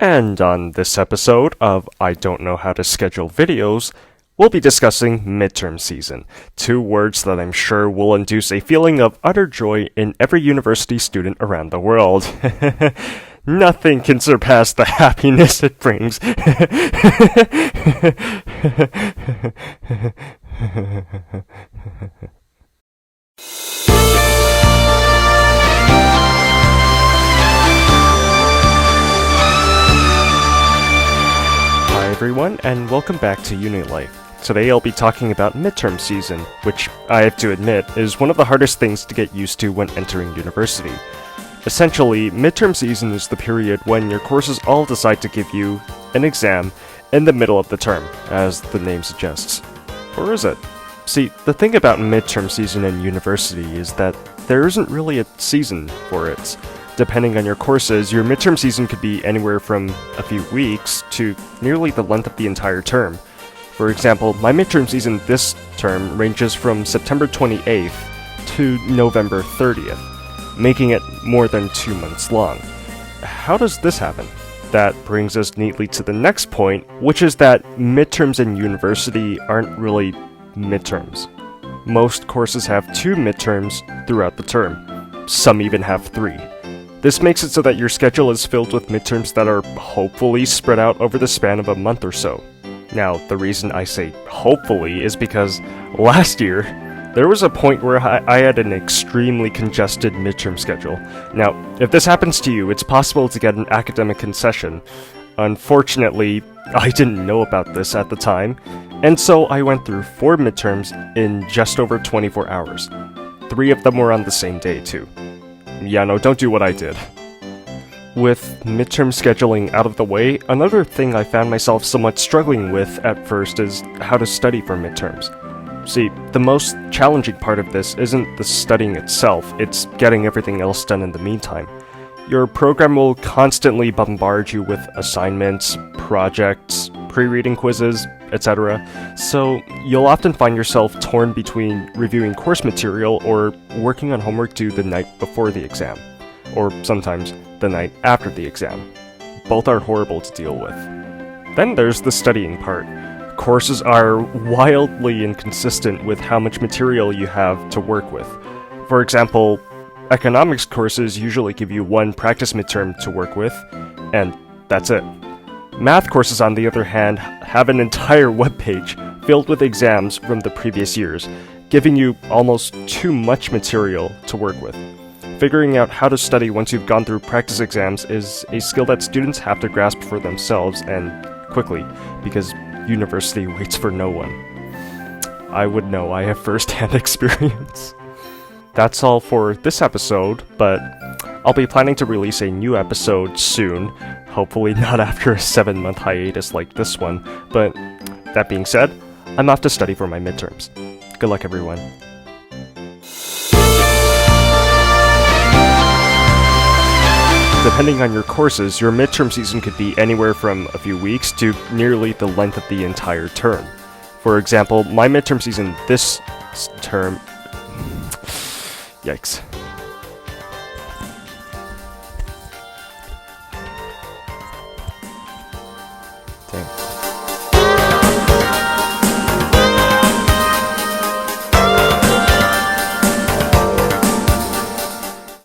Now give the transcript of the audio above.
And on this episode of I Don't Know How to Schedule Videos, we'll be discussing midterm season, two words that I'm sure will induce a feeling of utter joy in every university student around the world. Nothing can surpass the happiness it brings. Hi everyone, and welcome back to UniLife. Today I'll be talking about midterm season, which, I have to admit, is one of the hardest things to get used to when entering university. Essentially, midterm season is the period when your courses all decide to give you an exam in the middle of the term, as the name suggests. Or is it? See, the thing about midterm season in university is that there isn't really a season for it. Depending on your courses, your midterm season could be anywhere from a few weeks to nearly the length of the entire term. For example, my midterm season this term ranges from September 28th to November 30th, making it more than 2 months long. How does this happen? That brings us neatly to the next point, which is that midterms in university aren't really midterms. Most courses have 2 midterms throughout the term. Some even have 3. This makes it so that your schedule is filled with midterms that are hopefully spread out over the span of a month or so. Now, the reason I say hopefully is because last year, there was a point where I had an extremely congested midterm schedule. Now, if this happens to you, it's possible to get an academic concession. Unfortunately, I didn't know about this at the time, and so I went through 4 midterms in just over 24 hours. 3 of them were on the same day, too. Yeah, no, don't do what I did. With midterm scheduling out of the way, another thing I found myself somewhat struggling with at first is how to study for midterms. See, the most challenging part of this isn't the studying itself, it's getting everything else done in the meantime. Your program will constantly bombard you with assignments, projects, pre-reading quizzes, etc. So you'll often find yourself torn between reviewing course material or working on homework due the night before the exam, or sometimes the night after the exam. Both are horrible to deal with. Then there's the studying part. Courses are wildly inconsistent with how much material you have to work with. For example, economics courses usually give you 1 practice midterm to work with, and that's it. Math courses, on the other hand, have an entire webpage filled with exams from the previous years, giving you almost too much material to work with. Figuring out how to study once you've gone through practice exams is a skill that students have to grasp for themselves, and quickly, because university waits for no one. I would know, I have first-hand experience. That's all for this episode, but I'll be planning to release a new episode soon, hopefully not after a 7-month hiatus like this one, but that being said, I'm off to study for my midterms. Good luck, everyone. Depending on your courses, your midterm season could be anywhere from a few weeks to nearly the length of the entire term. For example, my midterm season this term... Yikes. Dang.